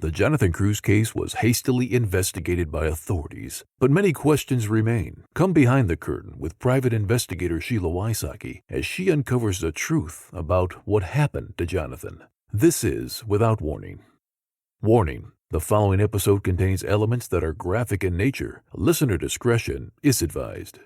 The Jonathan Cruz case was hastily investigated by authorities, but many questions remain. Come behind the curtain with private investigator SHEILA WYSOCKI as she uncovers the truth about what happened to Jonathan. This is Without Warning. Warning: the following episode contains elements that are graphic in nature. Listener discretion is advised.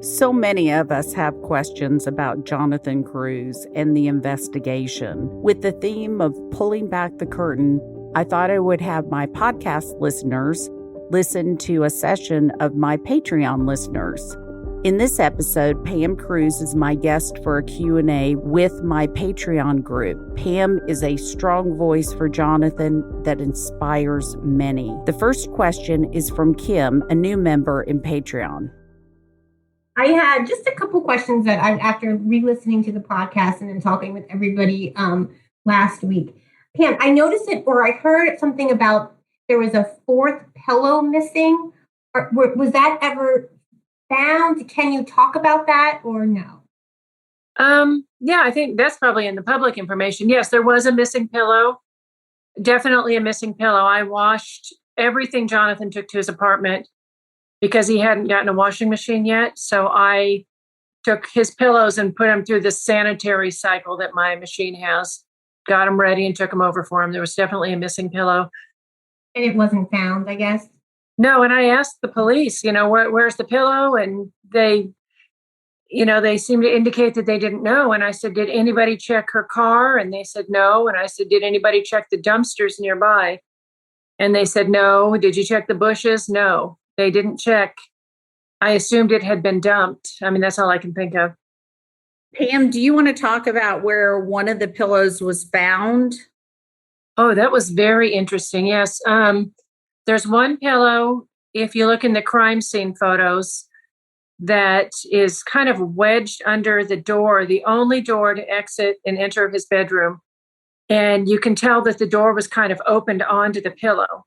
So many of us have questions about Jonathan Cruz and the investigation. With the theme of pulling back the curtain, I thought I would have my podcast listeners listen to a session of my Patreon listeners. In this episode, Pam Cruz is my guest for a Q&A with my Patreon group. Pam is a strong voice for Jonathan that inspires many. The first question is from Kim, a new member in Patreon. I had just a couple questions that after re-listening to the podcast and then talking with everybody last week. Pam, I noticed it, or I heard something about there was a fourth pillow missing. Was that ever found? Can you talk about that or no? Yeah, I think that's probably in the public information. Yes, there was a missing pillow. Definitely a missing pillow. I washed everything Jonathan took to his apartment because he hadn't gotten a washing machine yet. So I took his pillows and put them through the sanitary cycle that my machine has, got them ready and took them over for him. There was definitely a missing pillow. And it wasn't found, I guess? No, and I asked the police, where's the pillow? And they seemed to indicate that they didn't know. And I said, did anybody check her car? And they said, no. And I said, did anybody check the dumpsters nearby? And they said, no. Did you check the bushes? No. They didn't check. I assumed it had been dumped. I mean, that's all I can think of. Pam, do you want to talk about where one of the pillows was found? Oh, that was very interesting. Yes. There's one pillow, if you look in the crime scene photos, that is kind of wedged under the door, the only door to exit and enter his bedroom. And you can tell that the door was kind of opened onto the pillow,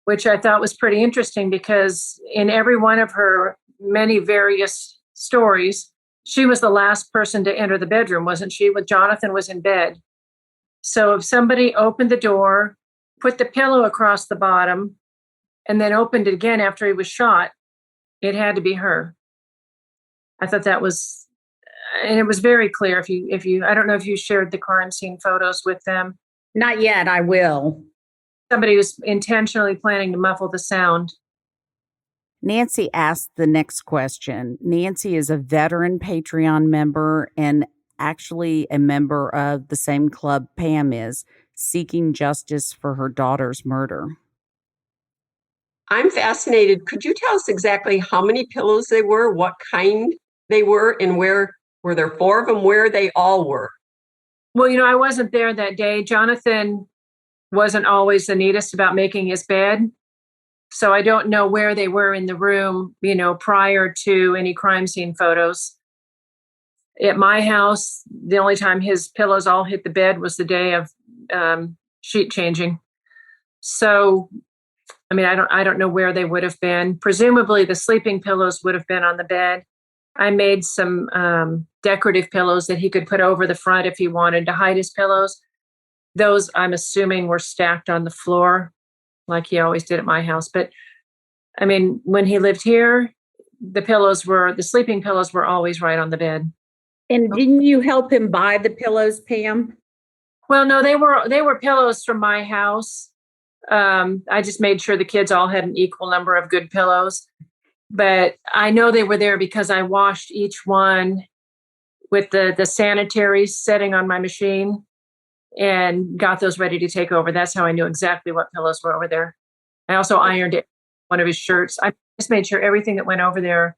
which I thought was pretty interesting because in every one of her many various stories, she was the last person to enter the bedroom, wasn't she? When Jonathan was in bed. So if somebody opened the door, put the pillow across the bottom, and then opened it again after he was shot, it had to be her. I thought that was, and it was very clear. If you, I don't know if you shared the crime scene photos with them. Not yet, I will. Somebody was intentionally planning to muffle the sound. Nancy asked the next question. Nancy is a veteran Patreon member and actually a member of the same club Pam is, seeking justice for her daughter's murder. I'm fascinated. Could you tell us exactly how many pillows they were, what kind they were, and were there four of them, where they all were? Well, I wasn't there that day. Jonathan wasn't always the neatest about making his bed. So I don't know where they were in the room, prior to any crime scene photos. At my house, the only time his pillows all hit the bed was the day of sheet changing. So, I don't know where they would have been. Presumably the sleeping pillows would have been on the bed. I made some decorative pillows that he could put over the front if he wanted to hide his pillows. Those, I'm assuming, were stacked on the floor like he always did at my house. But when he lived here, the sleeping pillows were always right on the bed. And didn't you help him buy the pillows, Pam? Well, no, they were pillows from my house. I just made sure the kids all had an equal number of good pillows. But I know they were there because I washed each one with the sanitary setting on my machine and got those ready to take over. That's how I knew exactly what pillows were over there. I also ironed one of his shirts. I just made sure everything that went over there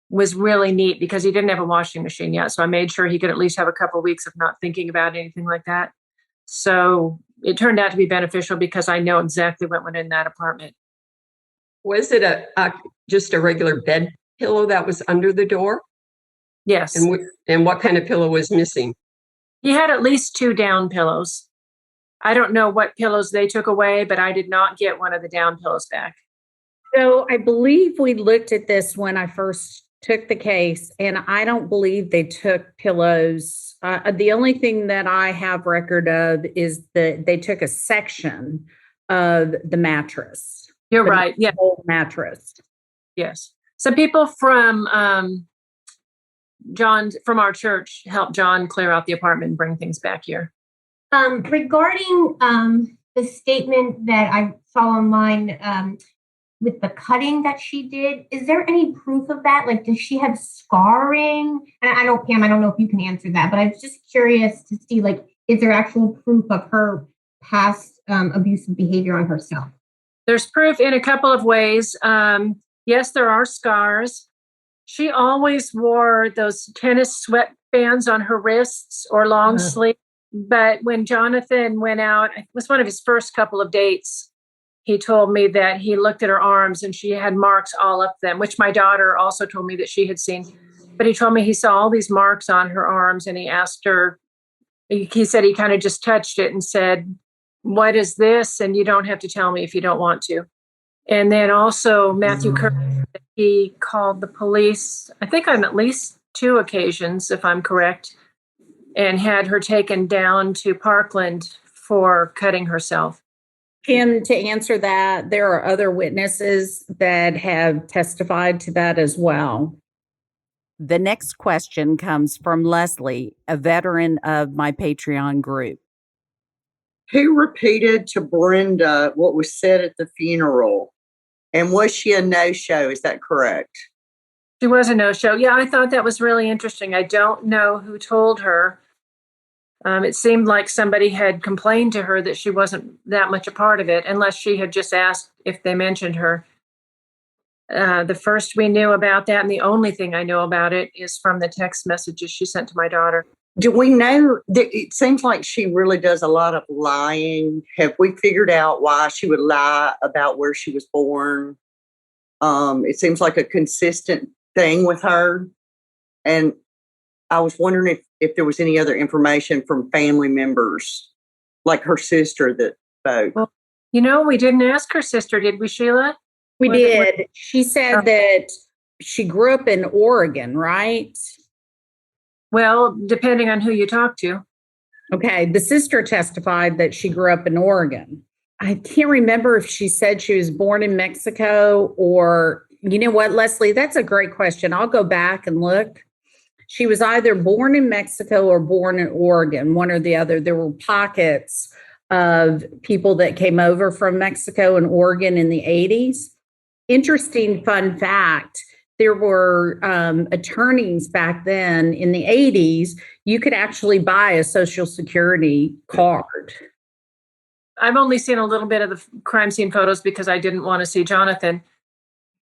was really neat because he didn't have a washing machine yet. So I made sure he could at least have a couple of weeks of not thinking about anything like that. So it turned out to be beneficial because I know exactly what went in that apartment. Was it just a regular bed pillow that was under the door? Yes. And what kind of pillow was missing? He had at least 2 down pillows. I don't know what pillows they took away, but I did not get one of the down pillows back. So I believe we looked at this when I first took the case, and I don't believe they took pillows. The only thing that I have record of is that they took a section of the mattress. You're but right. not the Yeah. whole mattress. Yes. Some people from from our church helped John clear out the apartment and bring things back here. Regarding the statement that I saw online with the cutting that she did, is there any proof of that? Like, does she have scarring? And I don't, Pam, I don't know if you can answer that, but I was just curious to see, like, is there actual proof of her past abusive behavior on herself? There's proof in a couple of ways. Yes, there are scars. She always wore those tennis sweatbands on her wrists or long sleeve. But when Jonathan went out, it was one of his first couple of dates, he told me that he looked at her arms and she had marks all up them, which my daughter also told me that she had seen. But he told me he saw all these marks on her arms, and he asked her, he said he kind of just touched it and said, "What is this? And you don't have to tell me if you don't want to." And then also Matthew Kirk, he called the police, I think on at least 2 occasions, if I'm correct, and had her taken down to Parkland for cutting herself. And to answer that, there are other witnesses that have testified to that as well. The next question comes from Leslie, a veteran of my Patreon group. Who repeated to Brenda what was said at the funeral? And was she a no-show? Is that correct? She was a no-show. Yeah, I thought that was really interesting. I don't know who told her. It seemed like somebody had complained to her that she wasn't that much a part of it, unless she had just asked if they mentioned her. The first we knew about that, and the only thing I know about it, is from the text messages she sent to my daughter. Do we know that it seems like she really does a lot of lying? Have we figured out why she would lie about where she was born? It seems like a consistent thing with her. And I was wondering if there was any other information from family members, like her sister, that spoke. Well, we didn't ask her sister, did we, Sheila? We did. She said that she grew up in Oregon, right? Well, depending on who you talk to. Okay. The sister testified that she grew up in Oregon. I can't remember if she said she was born in Mexico or, you know what, Leslie, that's a great question. I'll go back and look. She was either born in Mexico or born in Oregon, one or the other. There were pockets of people that came over from Mexico and Oregon in the 80s. Interesting fun fact, there were attorneys back then in the 80s. You could actually buy a Social Security card. I've only seen a little bit of the crime scene photos because I didn't want to see Jonathan.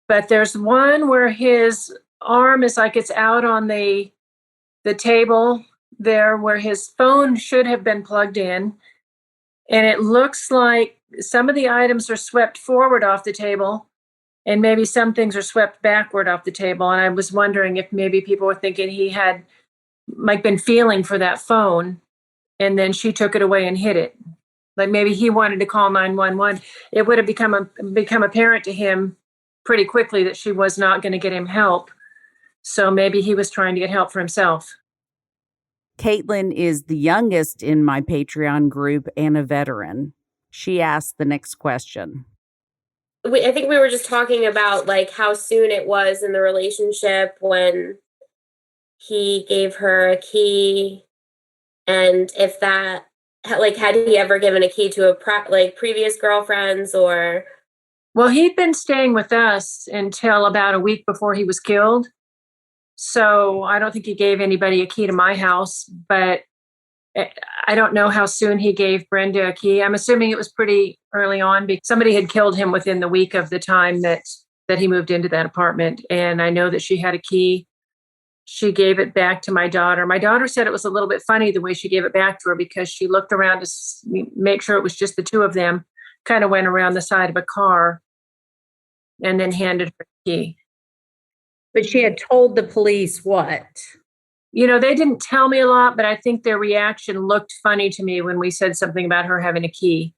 But there's one where his arm is like it's out on the table there where his phone should have been plugged in. And it looks like some of the items are swept forward off the table, and maybe some things are swept backward off the table. And I was wondering if maybe people were thinking he had been feeling for that phone, and then she took it away and hid it. Like maybe he wanted to call 911. It would have become apparent to him pretty quickly that she was not going to get him help. So maybe he was trying to get help for himself. Caitlin is the youngest in my Patreon group and a veteran. She asked the next question. I think we were just talking about like how soon it was in the relationship when he gave her a key, and if that, like, had he ever given a key to previous girlfriends or? Well, he'd been staying with us until about a week before he was killed. So I don't think he gave anybody a key to my house, but I don't know how soon he gave Brenda a key. I'm assuming it was pretty early on because somebody had killed him within the week of the time that he moved into that apartment. And I know that she had a key. She gave it back to my daughter. My daughter said it was a little bit funny the way she gave it back to her because she looked around to make sure it was just the two of them, kind of went around the side of a car and then handed her the key. But she had told the police what? They didn't tell me a lot, but I think their reaction looked funny to me when we said something about her having a key.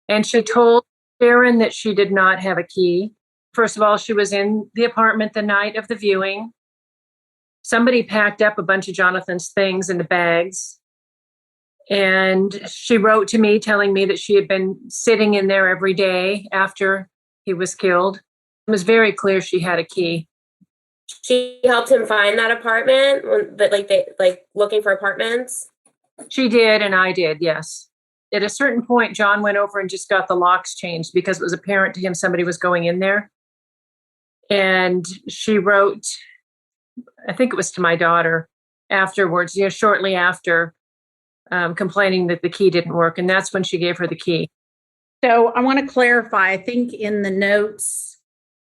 And she told Sharon that she did not have a key. First of all, she was in the apartment the night of the viewing. Somebody packed up a bunch of Jonathan's things into bags. And she wrote to me telling me that she had been sitting in there every day after he was killed. It was very clear she had a key. She helped him find that apartment, but looking for apartments. She did, and I did, yes. At a certain point, John went over and just got the locks changed because it was apparent to him somebody was going in there. And she wrote, I think it was to my daughter afterwards, shortly after, complaining that the key didn't work. And that's when she gave her the key. So I want to clarify, I think in the notes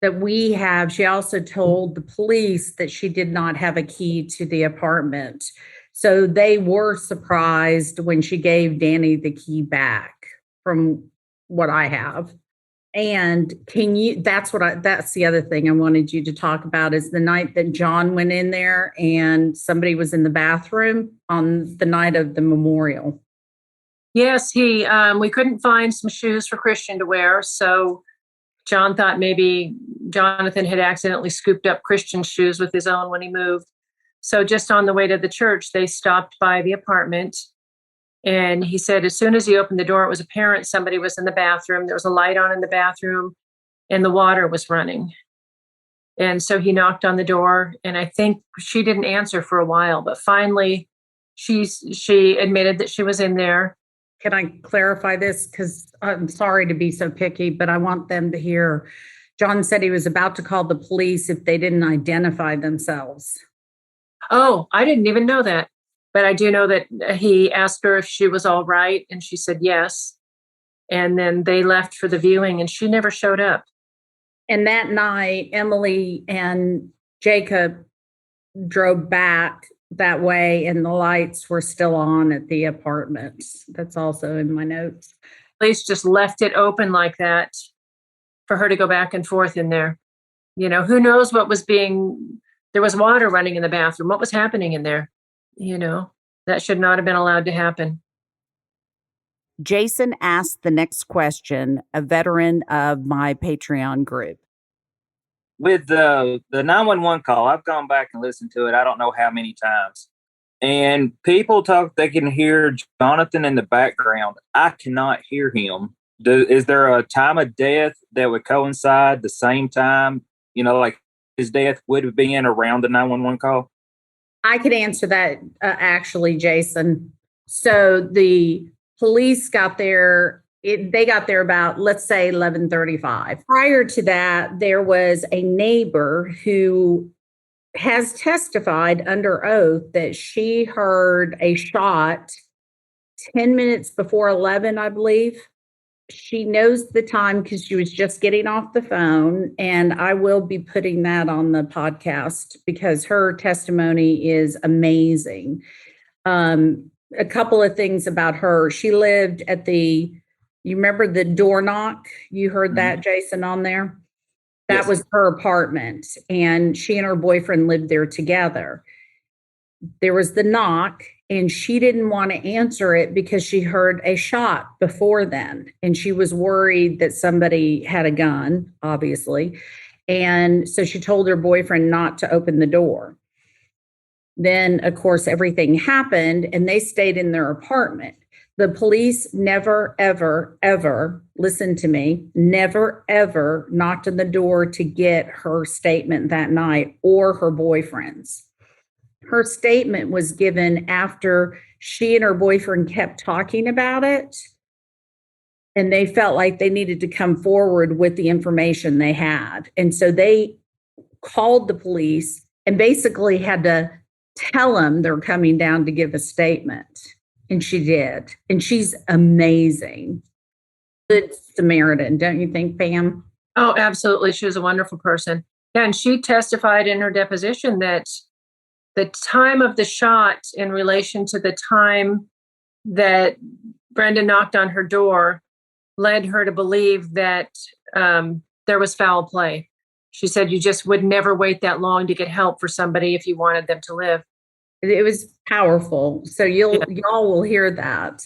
that we have, she also told the police that she did not have a key to the apartment. So they were surprised when she gave Danny the key back, from what I have. And that's the other thing I wanted you to talk about, is the night that John went in there and somebody was in the bathroom on the night of the memorial. Yes, we couldn't find some shoes for Christian to wear. So John thought maybe Jonathan had accidentally scooped up Christian's shoes with his own when he moved. So just on the way to the church, they stopped by the apartment. And he said, as soon as he opened the door, it was apparent somebody was in the bathroom. There was a light on in the bathroom and the water was running. And so he knocked on the door, and I think she didn't answer for a while, but finally she admitted that she was in there. Can I clarify this? Because I'm sorry to be so picky, but I want them to hear. John said he was about to call the police if they didn't identify themselves. Oh, I didn't even know that. But I do know that he asked her if she was all right, and she said yes. And then they left for the viewing, and she never showed up. And that night, Emily and Jacob drove back that way, and the lights were still on at the apartment. That's also in my notes. Police just left it open like that for her to go back and forth in there. Who knows what was there was water running in the bathroom. What was happening in there? That should not have been allowed to happen. Jason asked the next question, a veteran of my Patreon group. With the 911 call, I've gone back and listened to it I don't know how many times. And people talk, they can hear Jonathan in the background. I cannot hear him. Is there a time of death that would coincide the same time? Like his death would have been around the 911 call? I could answer that, actually, Jason. So the police got there. They got there about, let's say, 11:35. Prior to that, there was a neighbor who has testified under oath that she heard a shot 10 minutes before 11, I believe. She knows the time because she was just getting off the phone, and I will be putting that on the podcast because her testimony is amazing. A couple of things about her. She lived at you remember the door knock? You heard that, Jason, on there? That Yes. was her apartment, and she and her boyfriend lived there together. There was the knock, and she didn't want to answer it because she heard a shot before then. And she was worried that somebody had a gun, obviously. And so she told her boyfriend not to open the door. Then, of course, everything happened and they stayed in their apartment. The police never, ever, ever, listen to me, never, ever knocked on the door to get her statement that night or her boyfriend's. Her statement was given after she and her boyfriend kept talking about it, and they felt like they needed to come forward with the information they had. And so they called the police and basically had to tell them they're coming down to give a statement. And she did. And she's amazing. Good Samaritan, don't you think, Pam? Oh, absolutely. She was a wonderful person. Yeah, and she testified in her deposition that the time of the shot in relation to the time that Brenda knocked on her door led her to believe that there was foul play. She said you just would never wait that long to get help for somebody if you wanted them to live. It was powerful. So y'all will hear that.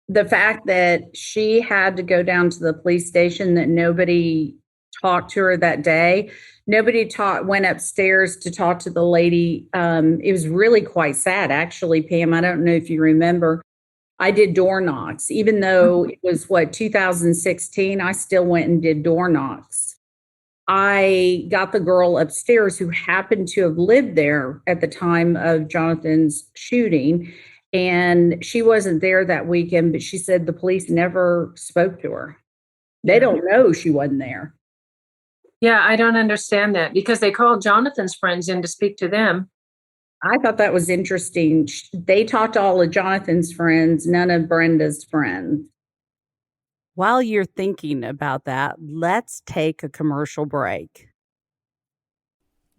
The fact that she had to go down to the police station, that nobody talked to her that day. Nobody went upstairs to talk to the lady. It was really quite sad, actually, Pam. I don't know if you remember. I did door knocks. Even though it was 2016, I still went and did door knocks. I got the girl upstairs who happened to have lived there at the time of Jonathan's shooting. And she wasn't there that weekend, but she said the police never spoke to her. They don't know she wasn't there. Yeah, I don't understand that because they called Jonathan's friends in to speak to them. I thought that was interesting. They talked to all of Jonathan's friends, none of Brenda's friends. While you're thinking about that, let's take a commercial break.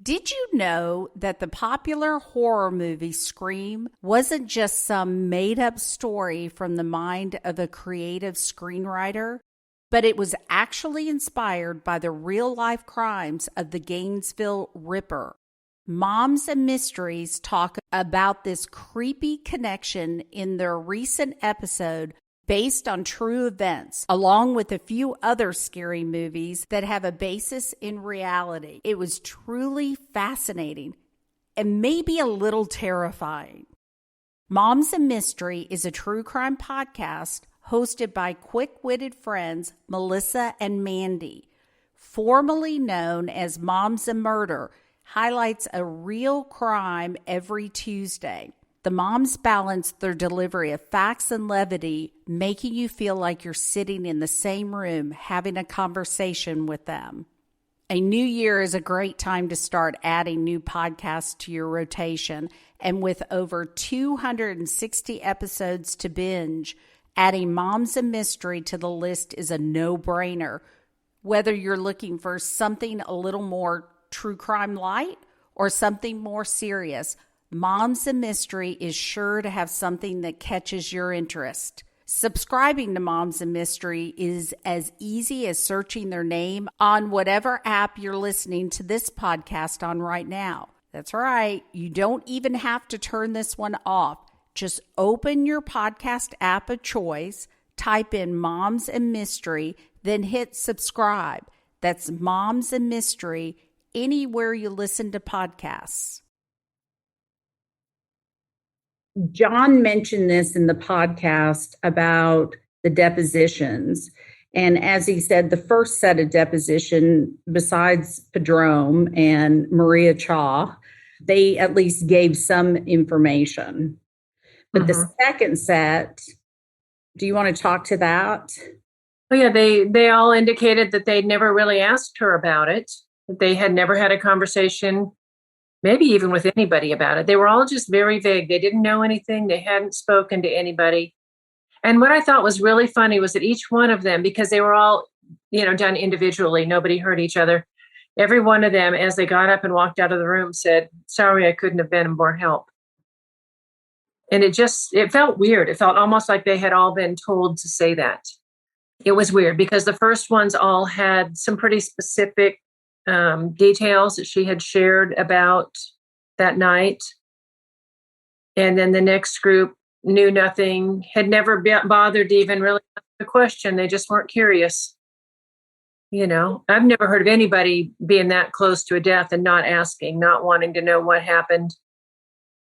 Did you know that the popular horror movie Scream wasn't just some made-up story from the mind of a creative screenwriter, but it was actually inspired by the real-life crimes of the Gainesville Ripper? Moms and Mysteries talk about this creepy connection in their recent episode based on true events, along with a few other scary movies that have a basis in reality. It was truly fascinating and maybe a little terrifying. Moms and Mystery is a true crime podcast hosted by quick-witted friends Melissa and Mandy. Formerly known as Moms and Murder, highlights a real crime every Tuesday. The moms balance their delivery of facts and levity, making you feel like you're sitting in the same room having a conversation with them. A new year is a great time to start adding new podcasts to your rotation, and with over 260 episodes to binge, adding Moms and Mystery to the list is a no-brainer. Whether you're looking for something a little more true crime light or something more serious, Moms and Mystery is sure to have something that catches your interest. Subscribing to Moms and Mystery is as easy as searching their name on whatever app you're listening to this podcast on right now. That's right. You don't even have to turn this one off. Just open your podcast app of choice, type in Moms and Mystery, then hit subscribe. That's Moms and Mystery anywhere you listen to podcasts. John mentioned this in the podcast about the depositions. And as he said, the first set of deposition, besides Padrone and Maria Cha, they at least gave some information. But the second set, do you want to talk to that? Oh, yeah, they all indicated that they'd never really asked her about it, that they had never had a conversation, maybe even with anybody about it. They were all just very vague. They didn't know anything. They hadn't spoken to anybody. And what I thought was really funny was that each one of them, because they were all, done individually, nobody heard each other. Every one of them, as they got up and walked out of the room, said, "Sorry, I couldn't have been more help." And it felt weird. It felt almost like they had all been told to say that. It was weird because the first ones all had some pretty specific details that she had shared about that night. And then the next group knew nothing, had never bothered to even really ask the question. They just weren't curious. I've never heard of anybody being that close to a death and not asking, not wanting to know what happened.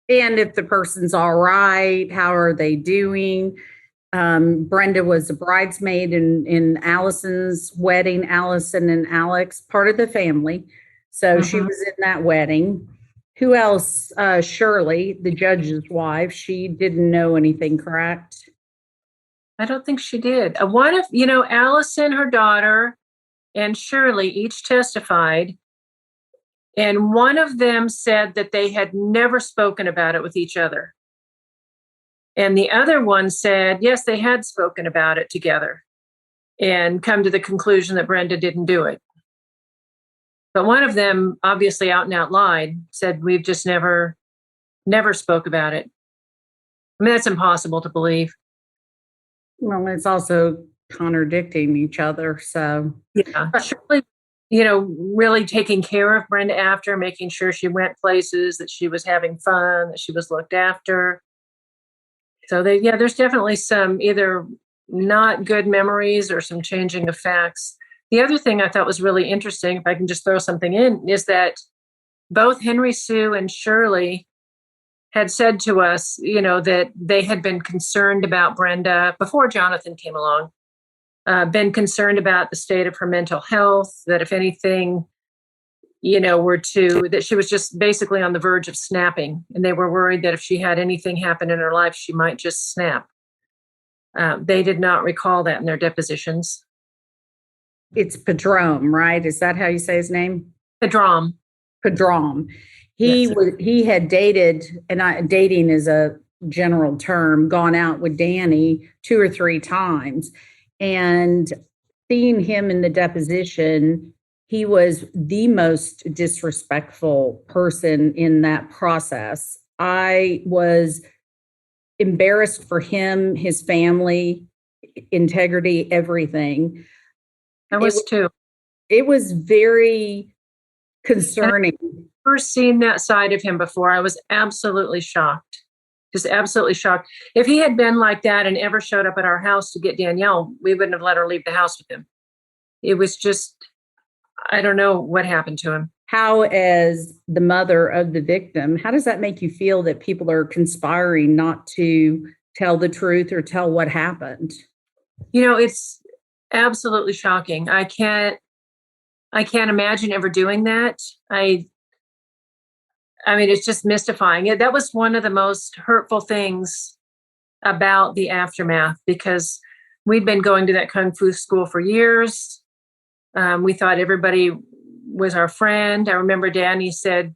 And if the person's all right, how are they doing? Brenda was a bridesmaid in Allison's wedding, Allison and Alex, part of the family. So she was in that wedding. Who else? Shirley, the judge's wife. She didn't know anything, correct? I don't think she did. One of, Allison, her daughter, and Shirley each testified. And one of them said that they had never spoken about it with each other. And the other one said, yes, they had spoken about it together and come to the conclusion that Brenda didn't do it. But one of them obviously out and out lied, said, we've just never spoke about it. I mean, that's impossible to believe. Well, it's also contradicting each other. So yeah, Shirley really taking care of Brenda after, making sure she went places, that she was having fun, that she was looked after. So there's definitely some either not good memories or some changing of facts. The other thing I thought was really interesting, if I can just throw something in, is that both Henry Sue and Shirley had said to us, that they had been concerned about Brenda before Jonathan came along, been concerned about the state of her mental health, that if anything, that she was just basically on the verge of snapping. And they were worried that if she had anything happen in her life, she might just snap. They did not recall that in their depositions. It's Padrone, right? Is that how you say his name? Padrone. He had dated, and dating is a general term, gone out with Danny 2 or 3 times. And seeing him in the deposition, he was the most disrespectful person in that process. I was embarrassed for him, his family, integrity, everything. I was too. It was very concerning. I've never seen that side of him before. I was absolutely shocked. Just absolutely shocked. If he had been like that and ever showed up at our house to get Danielle, we wouldn't have let her leave the house with him. It was just, I don't know what happened to him. How, as the mother of the victim, how does that make you feel that people are conspiring not to tell the truth or tell what happened? It's absolutely shocking. I can't imagine ever doing that. I mean, it's just mystifying. That was one of the most hurtful things about the aftermath, because we'd been going to that Kung Fu school for years. We thought everybody was our friend. I remember Danny said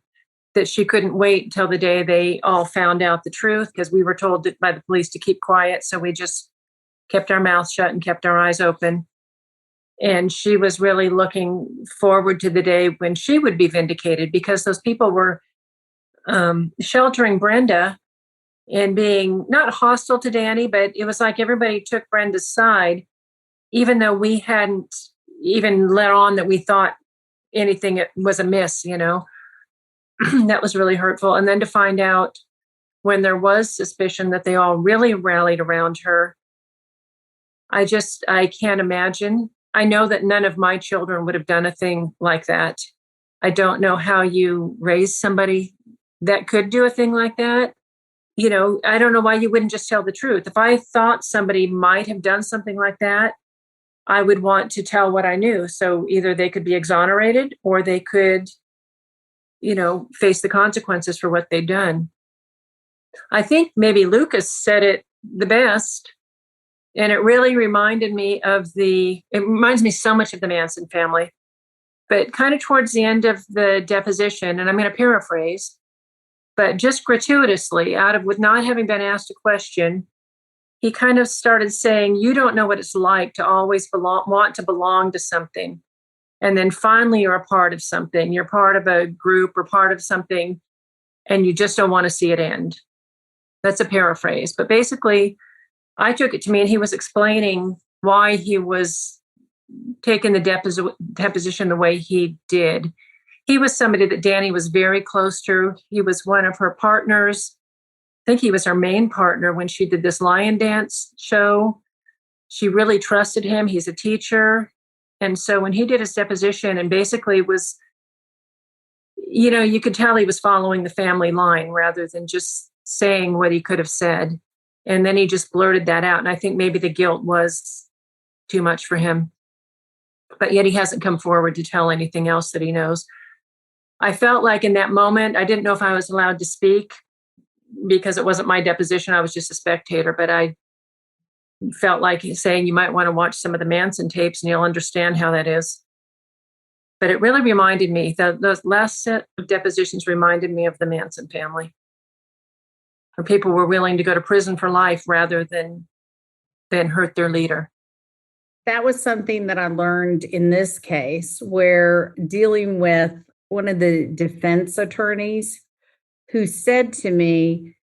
that she couldn't wait till the day they all found out the truth, because we were told by the police to keep quiet. So we just kept our mouths shut and kept our eyes open. And she was really looking forward to the day when she would be vindicated, because those people were sheltering Brenda and being not hostile to Danny, but it was like everybody took Brenda's side, even though we hadn't even let on that we thought anything was amiss, That was really hurtful. And then to find out when there was suspicion that they all really rallied around her, I can't imagine. I know that none of my children would have done a thing like that. I don't know how you raise somebody that could do a thing like that. I don't know why you wouldn't just tell the truth. If I thought somebody might have done something like that, I would want to tell what I knew. So either they could be exonerated or they could, face the consequences for what they'd done. I think maybe Lucas said it the best. And it really reminded me it reminds me so much of the Manson family. But kind of towards the end of the deposition, and I'm going to paraphrase, but just gratuitously, with not having been asked a question, he kind of started saying, you don't know what it's like to always want to belong to something. And then finally you're a part of something. You're part of a group or part of something, and you just don't want to see it end. That's a paraphrase. But basically, I took it to mean he was explaining why he was taking the deposition the way he did. He was somebody that Danny was very close to. He was one of her partners. I think he was her main partner when she did this lion dance show. She really trusted him. He's a teacher. And so when he did his deposition and basically was, you could tell he was following the family line rather than just saying what he could have said. And then he just blurted that out. And I think maybe the guilt was too much for him. But yet he hasn't come forward to tell anything else that he knows. I felt like in that moment, I didn't know if I was allowed to speak because it wasn't my deposition. I was just a spectator. But I felt like he's saying you might want to watch some of the Manson tapes and you'll understand how that is. But it really reminded me, the last set of depositions reminded me of the Manson family. Where people were willing to go to prison for life rather than hurt their leader. That was something that I learned in this case, where dealing with one of the defense attorneys who said to me,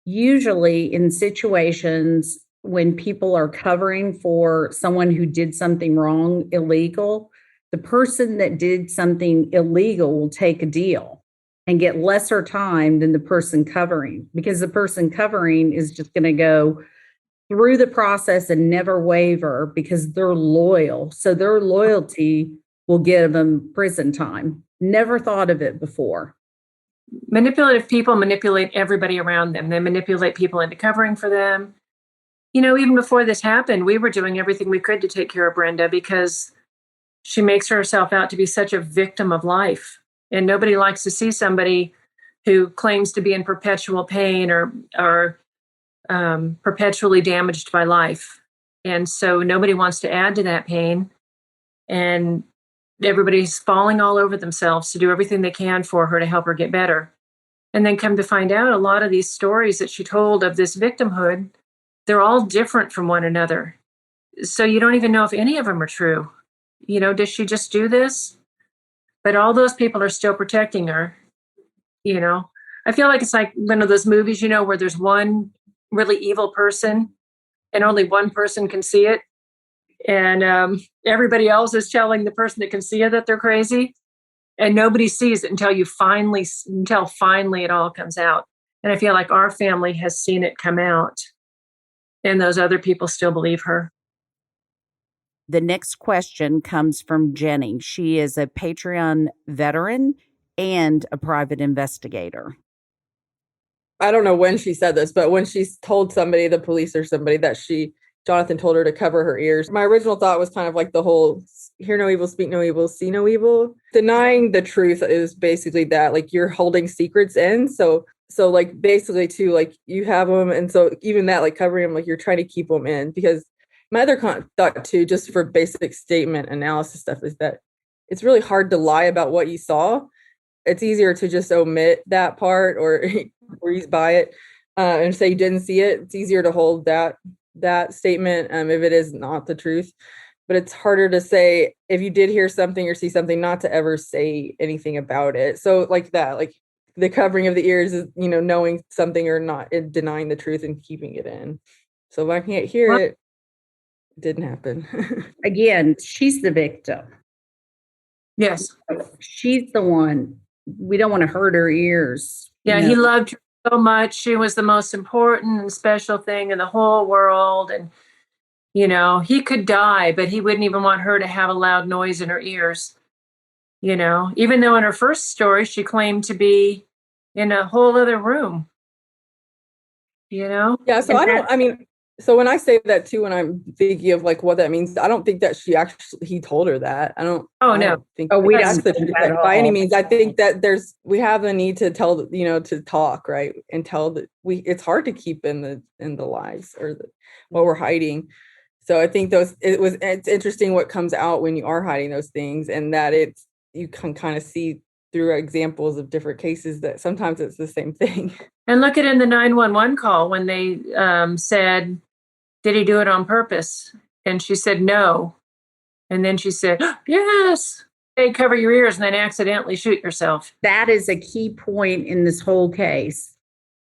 usually in situations when people are covering for someone who did something wrong, illegal, The person that did something illegal will take a deal and get lesser time than the person covering, because the person covering is just going to go through the process and never waver because they're loyal. So their loyalty will give them prison time. Never thought of it before. Manipulative people manipulate everybody around them. They manipulate people into covering for them. Even before this happened, we were doing everything we could to take care of Brenda because she makes herself out to be such a victim of life. And nobody likes to see somebody who claims to be in perpetual pain or perpetually damaged by life. And so nobody wants to add to that pain. And everybody's falling all over themselves to do everything they can for her to help her get better. And then come to find out, a lot of these stories that she told of this victimhood, they're all different from one another. So you don't even know if any of them are true. Does she just do this? But all those people are still protecting her. I feel like it's like one of those movies, where there's one really evil person and only one person can see it. And everybody else is telling the person that can see it that they're crazy. And nobody sees it until finally it all comes out. And I feel like our family has seen it come out. And those other people still believe her. The next question comes from Jenny. She is a Patreon veteran and a private investigator. I don't know when she said this, but when she told somebody, the police or somebody, that Jonathan told her to cover her ears. My original thought was kind of like the whole hear no evil, speak no evil, see no evil. Denying the truth is basically that, like, you're holding secrets in. So like basically too, like you have them. And so even that, like covering them, like you're trying to keep them in. Because my other thought too, just for basic statement analysis stuff, is that it's really hard to lie about what you saw. It's easier to just omit that part or breeze by it and say you didn't see it. It's easier to hold that statement if it is not the truth. But it's harder to say if you did hear something or see something, not to ever say anything about it. So like that, like the covering of the ears is, knowing something or not, denying the truth and keeping it in. So if I can't hear it didn't happen. Again, she's the victim. Yes. She's the one. We don't want to hurt her ears. Yeah, he loved her so much. She was the most important and special thing in the whole world. And, he could die, but he wouldn't even want her to have a loud noise in her ears. Even though in her first story, she claimed to be in a whole other room. Yeah, so when I say that too, when I'm thinking of like what that means, I don't think that he told her that. I don't think we that's don't the truth by any means. I think that we have the need to tell, to talk, right? And tell that it's hard to keep in the lies or what we're hiding. So I think it's interesting what comes out when you are hiding those things, and that you can kind of see through examples of different cases that sometimes it's the same thing. And look at in the 911 call when they said, did he do it on purpose? And she said, no. And then she said, yes. Hey, cover your ears and then accidentally shoot yourself. That is a key point in this whole case.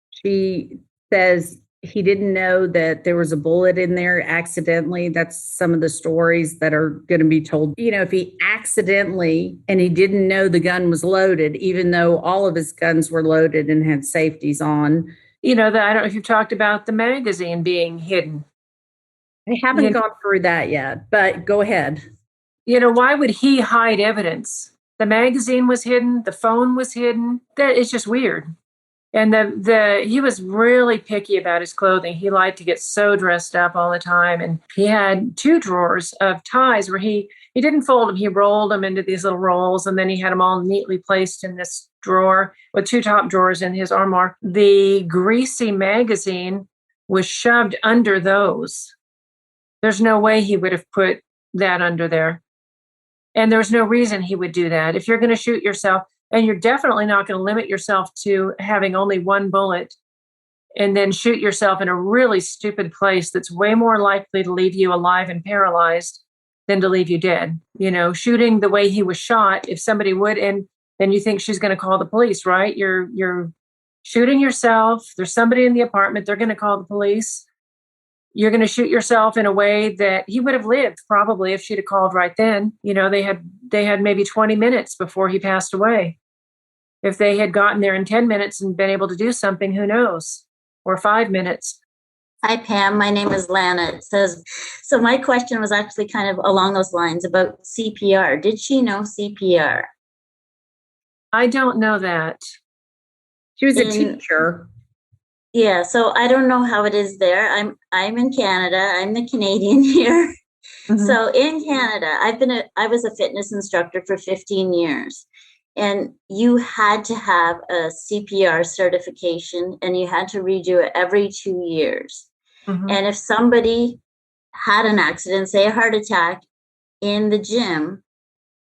She says he didn't know that there was a bullet in there accidentally. That's some of the stories that are going to be told. If he accidentally, and he didn't know the gun was loaded, even though all of his guns were loaded and had safeties on. I don't know if you've talked about the magazine being hidden. I haven't gone through that yet, but go ahead. Why would he hide evidence? The magazine was hidden. The phone was hidden. That is just weird. And he was really picky about his clothing. He liked to get so dressed up all the time. And he had 2 drawers of ties where he didn't fold them. He rolled them into these little rolls, and then he had them all neatly placed in this drawer with 2 top drawers in his armoire. The greasy magazine was shoved under those. There's no way he would have put that under there. And there's no reason he would do that. If you're going to shoot yourself, and you're definitely not going to limit yourself to having only 1 bullet and then shoot yourself in a really stupid place that's way more likely to leave you alive and paralyzed than to leave you dead. Shooting the way he was shot, if somebody would, and then you think she's going to call the police, right? You're shooting yourself. There's somebody in the apartment. They're going to call the police. You're going to shoot yourself in a way that he would have lived probably if she'd have called right then. They had they had maybe 20 minutes before he passed away. If they had gotten there in 10 minutes and been able to do something, who knows? Or 5 minutes. Hi, Pam. My name is Lana. It says, so my question was actually kind of along those lines about CPR. Did she know CPR? I don't know that. She was a teacher. Yeah, so I don't know how it is there. I'm in Canada. I'm the Canadian here. Mhm. So in Canada, I was a fitness instructor for 15 years. And you had to have a CPR certification and you had to redo it every 2 years. Mhm. And if somebody had an accident, say a heart attack in the gym,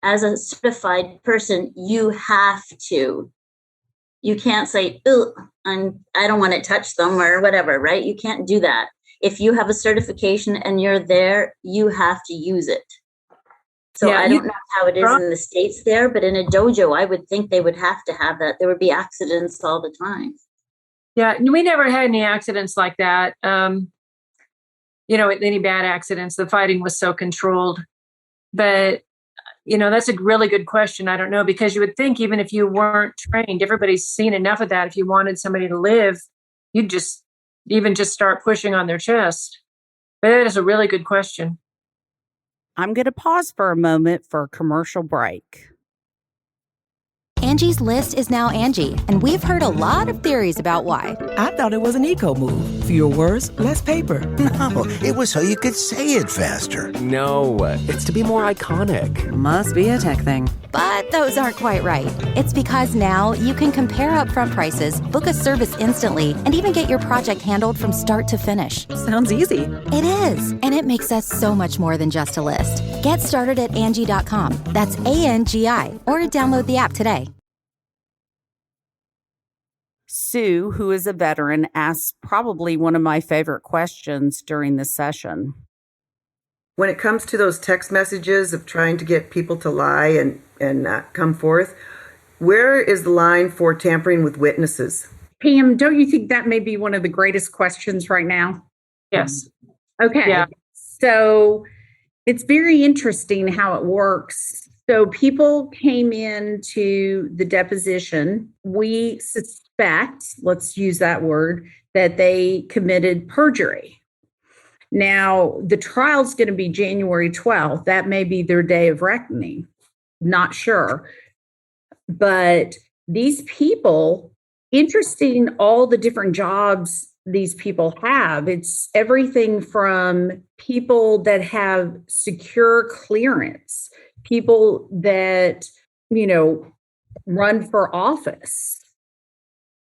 as a certified person, you have to. You can't say, "Ooh, I don't want to touch them," or whatever, right? You can't do that. If you have a certification and you're there, you have to use it. So Yeah, I don't know how it is in the States there, but in a dojo, I would think they would have to have that. There would be accidents all the time. Yeah, we never had any accidents like that. Any bad accidents. The fighting was so controlled. But, that's a really good question. I don't know, because you would think even if you weren't trained, everybody's seen enough of that. If you wanted somebody to live, you'd just start pushing on their chest. But that is a really good question. I'm going to pause for a moment for a commercial break. Angie's List is now Angie, and we've heard a lot of theories about why. I thought it was an eco move. Fewer words, less paper. No, it was so you could say it faster. No, it's to be more iconic. Must be a tech thing. But those aren't quite right. It's because now you can compare upfront prices, book a service instantly, and even get your project handled from start to finish. Sounds easy. It is, and it makes us so much more than just a list. Get started at Angie.com. That's ANGI, or download the app today. Sue, who is a veteran, asked probably one of my favorite questions during the session. When it comes to those text messages of trying to get people to lie and not come forth, where is the line for tampering with witnesses? Pam, don't you think that may be one of the greatest questions right now? Yes. Okay. Yeah. So it's very interesting how it works. So people came into the deposition. We suspect, let's use that word, that they committed perjury. Now, the trial's going to be January 12th. That may be their day of reckoning. Not sure. But these people, interesting, all the different jobs these people have. It's everything from people that have secure clearance, people that, run for office.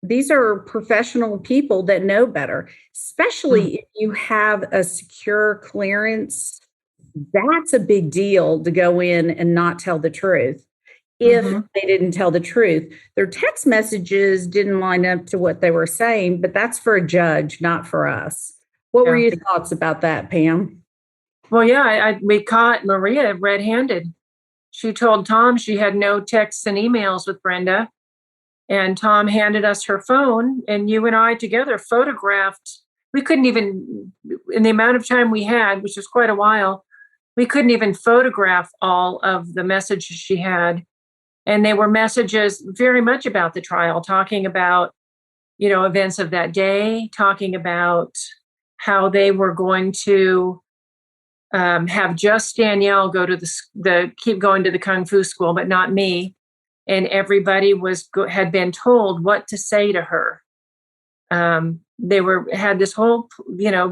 These are professional people that know better, especially if you have a secure clearance. That's a big deal to go in and not tell the truth. If they didn't tell the truth, their text messages didn't line up to what they were saying, but that's for a judge, not for us. What were your thoughts about that, Pam? Well, yeah, we caught Maria red-handed. She told Tom she had no texts and emails with Brenda. And Tom handed us her phone, and you and I together photographed. We couldn't even, in the amount of time we had, which was quite a while, we couldn't even photograph all of the messages she had. And they were messages very much about the trial, talking about, events of that day, talking about how they were going to have just Danielle go to keep going to the Kung Fu school, but not me. And everybody had been told what to say to her. They had this whole,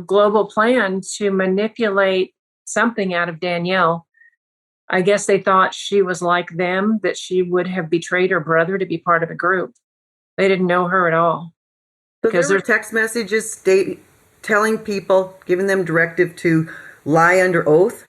global plan to manipulate something out of Danielle. I guess they thought she was like them, that she would have betrayed her brother to be part of a group. They didn't know her at all. So there were text messages telling people, giving them directive to lie under oath?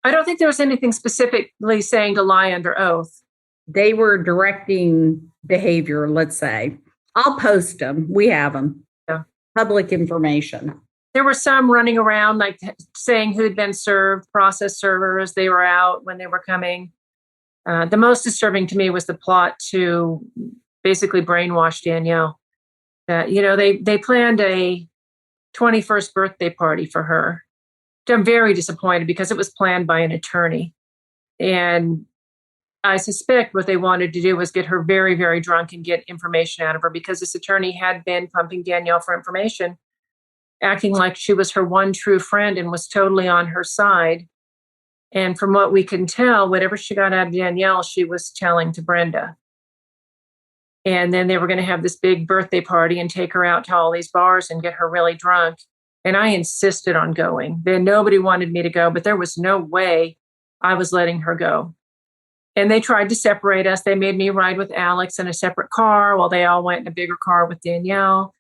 I don't think there was anything specifically saying to lie under oath. They were directing behavior, let's say. I'll post them. We have them. Yeah. Public information. There were some running around, like saying who'd been served, process servers. They were out when they were coming. The most disturbing to me was the plot to basically brainwash Danielle. They planned a 21st birthday party for her. I'm very disappointed because it was planned by an attorney. And I suspect what they wanted to do was get her very, very drunk and get information out of her, because this attorney had been pumping Danielle for information, acting like she was her one true friend and was totally on her side. And from what we can tell, whatever she got out of Danielle, she was telling to Brenda. And then they were going to have this big birthday party and take her out to all these bars and get her really drunk. And I insisted on going. Then nobody wanted me to go, but there was no way I was letting her go. And they tried to separate us. They made me ride with Alex in a separate car while they all went in a bigger car with Danielle.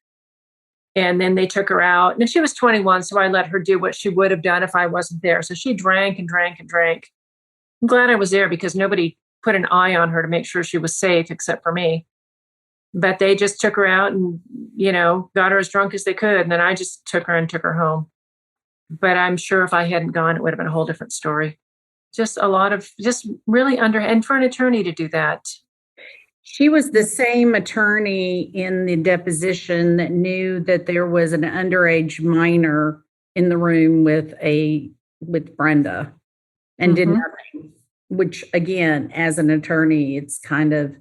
And then they took her out. And she was 21, so I let her do what she would have done if I wasn't there. So she drank and drank and drank. I'm glad I was there because nobody put an eye on her to make sure she was safe except for me. But they just took her out and, got her as drunk as they could. And then I just took her and took her home. But I'm sure if I hadn't gone, it would have been a whole different story. Just a lot of, just really and for an attorney to do that. She was the same attorney in the deposition that knew that there was an underage minor in the room with Brenda and did nothing, which again, as an attorney, it's kind of,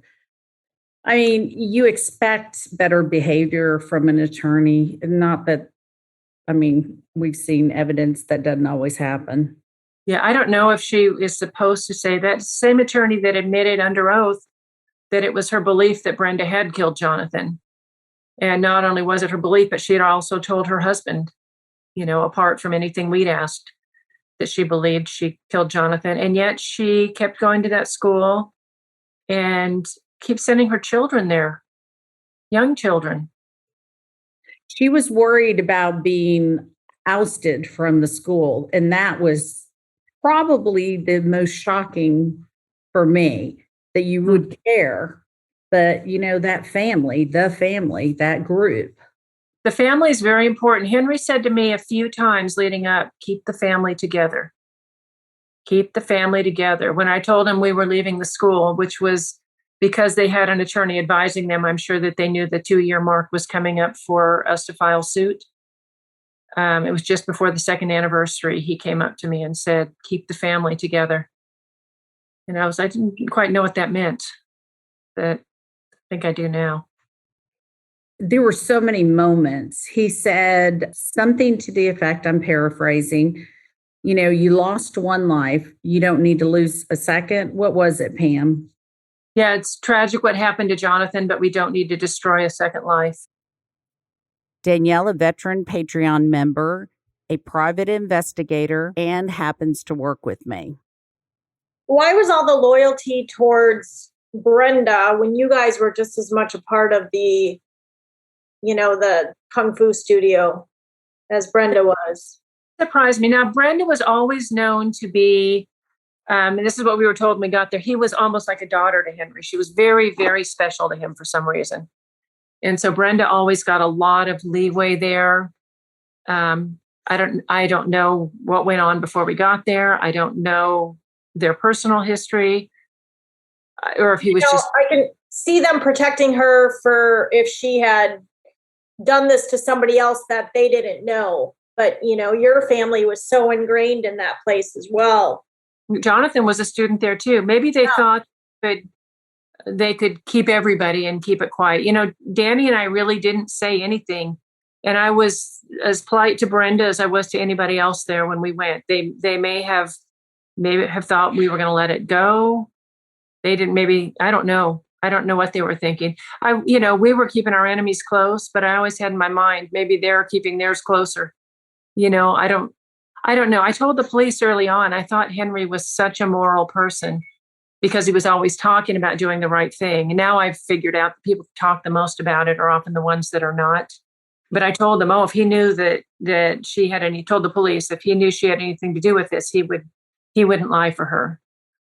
you expect better behavior from an attorney. Not that, we've seen evidence that doesn't always happen. Yeah, I don't know if she is supposed to say that. Same attorney that admitted under oath that it was her belief that Brenda had killed Jonathan. And not only was it her belief, but she had also told her husband, apart from anything we'd asked, that she believed she killed Jonathan. And yet she kept going to that school and keeps sending her children there, young children. She was worried about being ousted from the school. And that was probably the most shocking for me, that you would care. But, that family, that group. The family is very important. Henry said to me a few times leading up, keep the family together. Keep the family together. When I told him we were leaving the school, which was because they had an attorney advising them, I'm sure that they knew the 2-year mark was coming up for us to file suit. It was just before the 2nd anniversary. He came up to me and said, keep the family together. And I didn't quite know what that meant, but I think I do now. There were so many moments. He said something to the effect, I'm paraphrasing, you lost one life. You don't need to lose a second. What was it, Pam? Yeah, it's tragic what happened to Jonathan, but we don't need to destroy a second life. Danielle, a veteran Patreon member, a private investigator, and happens to work with me. Why was all the loyalty towards Brenda when you guys were just as much a part of the, the Kung Fu studio as Brenda was? Surprised me. Now, Brenda was always known to be, and this is what we were told when we got there, he was almost like a daughter to Henry. She was very, very special to him for some reason. And so Brenda always got a lot of leeway there. I don't know what went on before we got there. I don't know their personal history, or if he was just. I can see them protecting her for if she had done this to somebody else that they didn't know. But your family was so ingrained in that place as well. Jonathan was a student there too. Maybe they thought they could keep everybody and keep it quiet. Danny and I really didn't say anything. And I was as polite to Brenda as I was to anybody else there when we went. They may have thought we were going to let it go. They didn't, maybe, I don't know. I don't know what they were thinking. We were keeping our enemies close, but I always had in my mind, maybe they're keeping theirs closer. I don't know. I told the police early on, I thought Henry was such a moral person because he was always talking about doing the right thing. And now I've figured out the people who talk the most about it are often the ones that are not. But I told them, if he knew that she had any, told the police, if he knew she had anything to do with this, he wouldn't lie for her.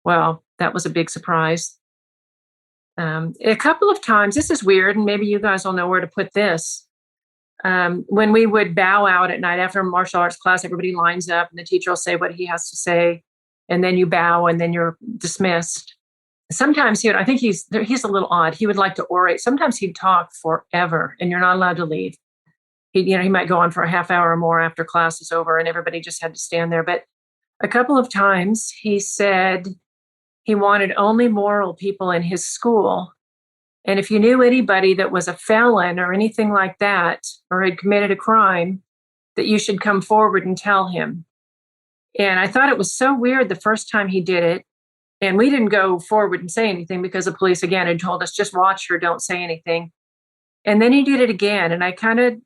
Well, that was a big surprise. A couple of times, this is weird, and maybe you guys will know where to put this. When we would bow out at night after a martial arts class, everybody lines up and the teacher will say what he has to say. And then you bow and then you're dismissed. Sometimes I think he's a little odd. He would like to orate. Sometimes he'd talk forever and you're not allowed to leave. He might go on for a half hour or more after class is over and everybody just had to stand there. But a couple of times he said, He wanted only moral people in his school. And if you knew anybody that was a felon or anything like that, or had committed a crime, that you should come forward and tell him. And I thought it was so weird the first time he did it. And we didn't go forward and say anything because the police, again, had told us, just watch her, don't say anything. And then he did it again. And I kind of,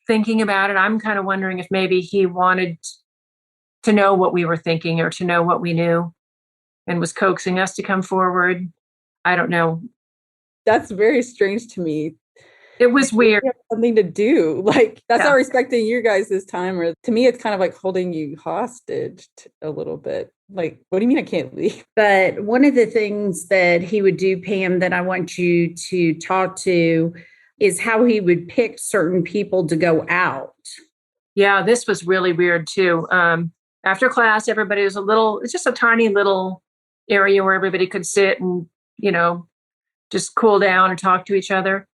thinking about it, I'm kind of wondering if maybe he wanted to know what we were thinking or to know what we knew and was coaxing us to come forward. I don't know. That's very strange to me. It was weird. Something to do. Like, that's Yeah. not respecting your guys' time. Or to me, it's kind of like holding you hostage a little bit. Like, what do you mean I can't leave? But one of the things that he would do, Pam, that I want you to talk to is how he would pick certain people to go out. Yeah, this was really weird too. After class, everybody was it's just a tiny little area where everybody could sit and, just cool down and talk to each other.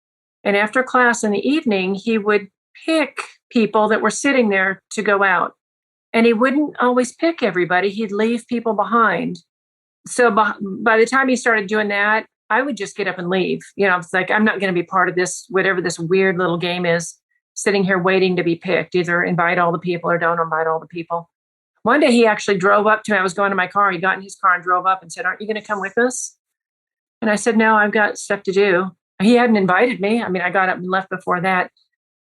And after class in the evening, he would pick people that were sitting there to go out. And he wouldn't always pick everybody. He'd leave people behind. So by the time he started doing that, I would just get up and leave. It's like, I'm not going to be part of this, whatever this weird little game is, sitting here waiting to be picked. Either invite all the people or don't invite all the people. One day he actually drove up to me. I was going to my car. He got in his car and drove up and said, "Aren't you going to come with us?" And I said, "No, I've got stuff to do." He hadn't invited me. I mean, I got up and left before that.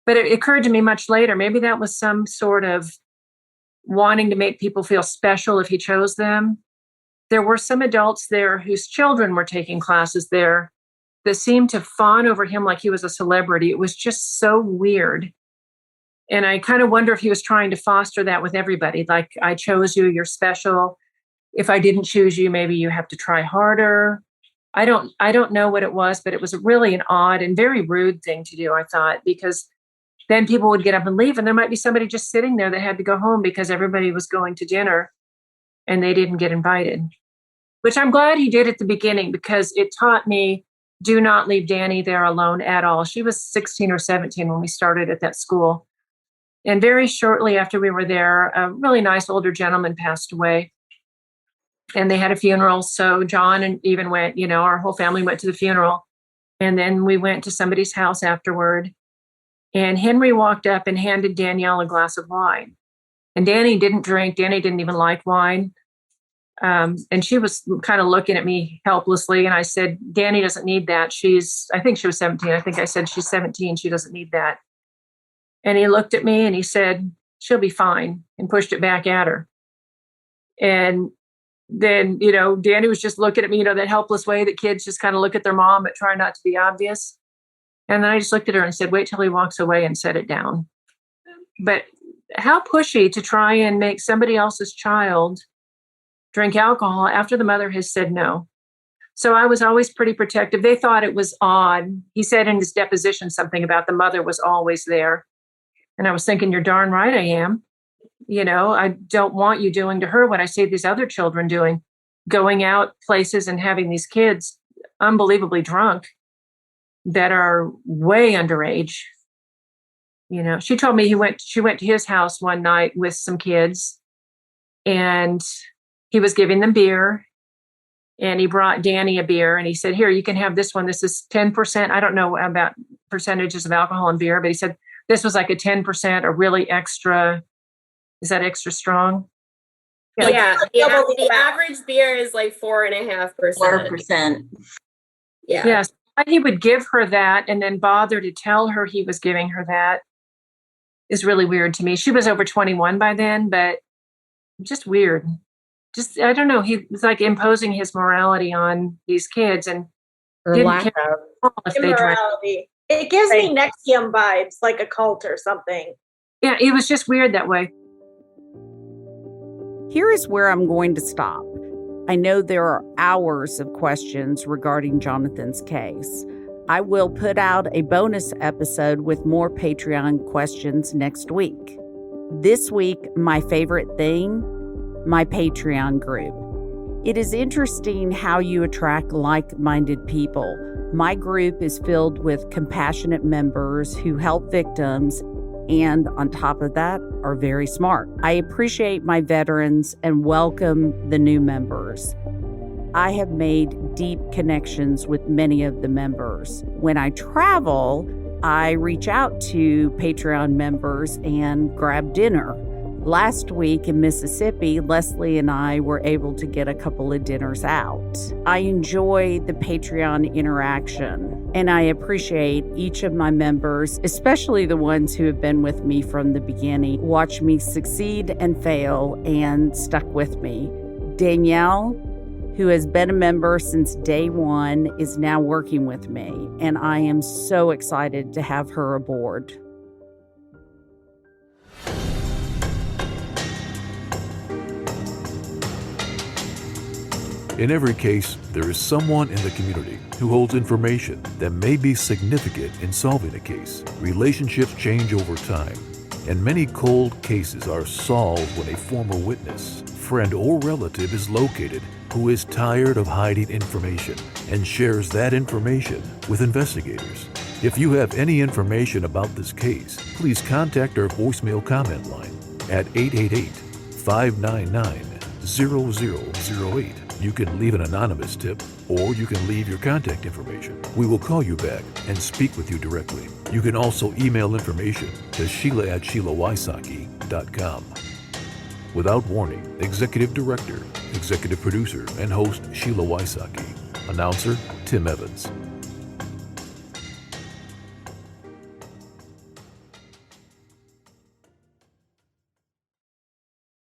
But it occurred to me much later, maybe that was some sort of wanting to make people feel special if he chose them. There were some adults there whose children were taking classes there that seemed to fawn over him like he was a celebrity. It was just so weird. And I kind of wonder if he was trying to foster that with everybody. Like, I chose you, you're special. If I didn't choose you, maybe you have to try harder. I don't know what it was, but it was really an odd and very rude thing to do, I thought, because then people would get up and leave, and there might be somebody just sitting there that had to go home because everybody was going to dinner and they didn't get invited. Which I'm glad he did at the beginning, because it taught me, do not leave Danny there alone at all. She was 16 or 17 when we started at that school. And very shortly after we were there, a really nice older gentleman passed away. And they had a funeral. So John and even went, our whole family went to the funeral. And then we went to somebody's house afterward. And Henry walked up and handed Danielle a glass of wine. And Danny didn't drink. Danny didn't even like wine. And she was kind of looking at me helplessly. And I said, "Danny doesn't need that. I think she was 17. I think I said, she's 17. She doesn't need that." And he looked at me and he said, "She'll be fine," and pushed it back at her. And then, Danny was just looking at me, that helpless way that kids just kind of look at their mom, but try not to be obvious. And then I just looked at her and said, "Wait till he walks away and set it down." But how pushy to try and make somebody else's child drink alcohol after the mother has said no. So I was always pretty protective. They thought it was odd. He said in his deposition something about the mother was always there. And I was thinking, you're darn right I am. I don't want you doing to her what I see these other children doing, going out places and having these kids unbelievably drunk that are way underage. She told me she went to his house one night with some kids, and he was giving them beer, and he brought Danny a beer, and he said, "Here, you can have this one. This is 10%. I don't know about percentages of alcohol in beer, but he said this was like a 10%, a really extra. Is that extra strong?" Yeah, the average beer is like 4.5%. 4%. Yeah. Yes. He would give her that and then bother to tell her he was giving her that is really weird to me. She was over 21 by then, but just weird. Just, I don't know. He was like imposing his morality on these kids and didn't care if they drank. Immorality. It gives me NXIVM vibes, like a cult or something. Yeah, it was just weird that way. Here is where I'm going to stop. I know there are hours of questions regarding Jonathan's case. I will put out a bonus episode with more Patreon questions next week. This week, my favorite thing, my Patreon group. It is interesting how you attract like-minded people. My group is filled with compassionate members who help victims and on top of that are very smart. I appreciate my veterans and welcome the new members. I have made deep connections with many of the members. When I travel, I reach out to Patreon members and grab dinner. Last week in Mississippi, Leslie and I were able to get a couple of dinners out. I enjoy the Patreon interaction, and I appreciate each of my members, especially the ones who have been with me from the beginning, watch me succeed and fail, and stuck with me. Danielle, who has been a member since day one, is now working with me, and I am so excited to have her aboard. In every case, there is someone in the community who holds information that may be significant in solving a case. Relationships change over time, and many cold cases are solved when a former witness, friend, or relative is located who is tired of hiding information and shares that information with investigators. If you have any information about this case, please contact our voicemail comment line at 888-599-0008. You can leave an anonymous tip, or you can leave your contact information. We will call you back and speak with you directly. You can also email information to SHEILA@SHEILAWYSOCKI.com. Without Warning, Executive Director, Executive Producer, and Host Sheila Wysocki. Announcer Tim Evans.